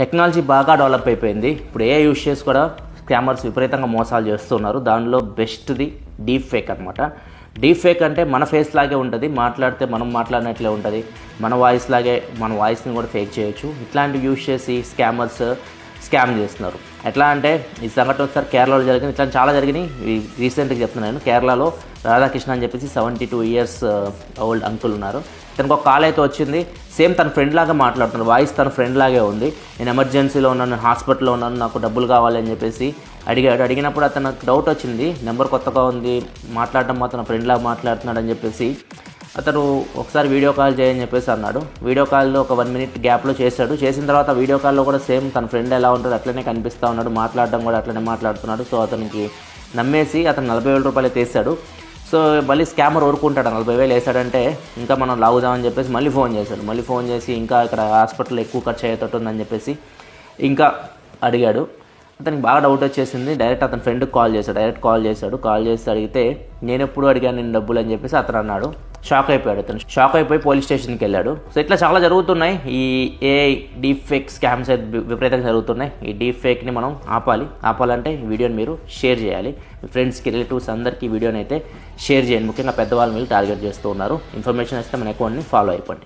Technology బాగా develop అయిపోయింది. ఇప్పుడు ఏ యూస్ చేసి కూడా స్కామర్స్ విపరీతంగా మోసాలు చేస్తున్నారు. దానిలో బెస్ట్ది డీప్ ఫేక్ అనమాట. డీప్ ఫేక్ అంటే మన ఫేస్ లాగే ఉంటుంది, మాట్లాడితే మనం మాట్లాడినట్లే ఉంటుంది, మన వాయిస్ లాగే మన వాయిస్ని కూడా ఫేక్ చేయొచ్చు. ఇట్లాంటివి యూస్ చేసి స్కామర్స్ స్కామ్ చేస్తున్నారు. ఎట్లా అంటే ఈ సంఘటన ఒకసారి కేరళలో జరిగింది. ఇట్లా చాలా జరిగినాయి. రీసెంట్గా చెప్తున్నాను. కేరళలో రాధాకృష్ణ అని చెప్పేసి 72 years ఓల్డ్ అంకుల్ ఉన్నారు. తనకు ఒక కాల్ అయితే వచ్చింది. సేమ్ తన ఫ్రెండ్ లాగా మాట్లాడుతున్నారు. వాయిస్ తన ఫ్రెండ్ లాగే ఉంది. నేను ఎమర్జెన్సీలో ఉన్నాను, హాస్పిటల్లో ఉన్నాను, నాకు డబ్బులు కావాలి అని చెప్పేసి అడిగాడు. అడిగినప్పుడు అతనికి డౌట్ వచ్చింది, నెంబర్ కొత్తగా ఉంది, మాట్లాడడం మాత్రం ఫ్రెండ్ లాగా మాట్లాడుతున్నాడు అని చెప్పేసి అతను ఒకసారి వీడియో కాల్ చేయని చెప్పేసి అన్నాడు. వీడియో కాల్లో ఒక 1 minute గ్యాప్లో చేశాడు. చేసిన తర్వాత వీడియో కాల్లో కూడా సేమ్ తన ఫ్రెండ్ ఎలా ఉంటాడో అట్లనే కనిపిస్తూ ఉన్నాడు, మాట్లాడడం కూడా అట్లనే మాట్లాడుతున్నాడు. సో అతనికి నమ్మేసి అతను 40,000 రూపాయలు తీసాడు. సో మళ్ళీ స్కామర్ ఊరుకుంటాడు. 40,000 వేసాడంటే ఇంకా మనం లాగుదామని చెప్పేసి మళ్ళీ ఫోన్ చేశాడు. మళ్ళీ ఫోన్ చేసి ఇంకా ఇక్కడ హాస్పిటల్లో ఎక్కువ ఖర్చు అయ్యేటట్టు ఉందని చెప్పేసి ఇంకా అడిగాడు. అతనికి బాగా డౌట్ వచ్చేసింది. డైరెక్ట్ అతని ఫ్రెండ్కి కాల్ చేశాడు. కాల్ చేసి అడిగితే నేను ఎప్పుడు అడిగాను నేను డబ్బులు అని చెప్పేసి అతను అన్నాడు. షాక్ అయిపోయాడు. అతను షాక్ అయిపోయి పోలీస్ స్టేషన్కి వెళ్ళాడు. సో ఇట్లా చాలా జరుగుతున్నాయి. ఈ ఏఐ డీప్ ఫేక్ స్కామ్స్ అయితే విపరీతంగా జరుగుతున్నాయి. ఈ డీప్ ఫేక్ని మనం ఆపాలంటే ఈ వీడియోని మీరు షేర్ చేయాలి. మీ ఫ్రెండ్స్కి, రిలేటివ్స్ అందరికీ వీడియోని అయితే షేర్ చేయండి. ముఖ్యంగా పెద్దవాళ్ళు మీరు టార్గెట్ చేస్తూ ఉన్నారు. ఇన్ఫర్మేషన్ ఇస్తే మన అకౌంట్ని ఫాలో అయిపోండి.